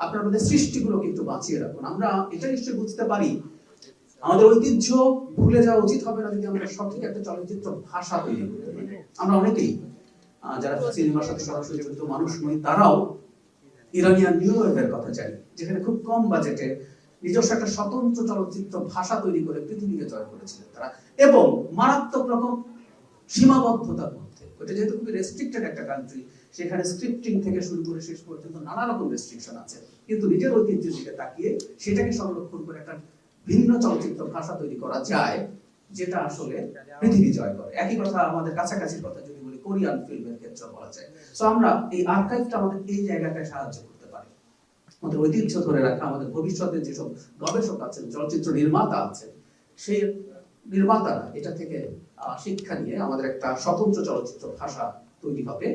আপনার মধ্যে সৃষ্টিগুলো কিন্তু বাঁচিয়ে রাখুন। আমরা এটা নিশ্চয়ই বুঝতে পারি আমাদের ঐতিহ্য ভুলে যাওয়া উচিত হবে না যদি আমরা সঠিক একটা চলচ্চিত্র ভাষা তৈরি করতে পারি। আমরা অনেকেই যারা সিনেমার সাথে সরাসরি জড়িত মানুষ নই, তারাও ইরানিয়ান নিউ ওয়েভের কথা জানি, যেখানে খুব কম বাজেটে নিজস্ব একটা স্বতন্ত্র চলচ্চিত্র ভাষা তৈরি করে পৃথিবীকে জয় করেছিলেন তারা, এবং মারাত্মক রকম সীমাবদ্ধতার মধ্যে। ওটা যেহেতু খুবই রেস্ট্রিক্টেড একটা কান্ট্রি, সেখানে স্ক্রিপ্টিং থেকে শুরু করে শেষ পর্যন্ত নানা রকম রেস্ট্রিকশন আছে, কিন্তু নিজের ঐতিহ্যের দিকে তাকিয়ে সেটাকে সংরক্ষণ করে একটা ভিন্ন চলচ্চিত্র ভাষা তৈরি করা যায়, যেটা আসলে পৃথিবী জয় করে। একই কথা আমাদের কাছাকাছির কথা যদি বলি, কোরিয়ান ফিল্মের ক্ষেত্রে বলা যায়। সো আমরা এই আর্কাইভটা আমাদের এই জায়গাটায় সাহায্য করতে পারি, আমাদের ঐতিহ্য ধরে রাখা, আমাদের ভবিষ্যতে যেসব গবেষক আছেন, চলচ্চিত্র নির্মাতা আছেন, সেই নির্মাতারা এটা থেকে শিক্ষা নিয়ে আমাদের একটা স্বতন্ত্র চলচ্চিত্র ভাষা তৈরি হবে।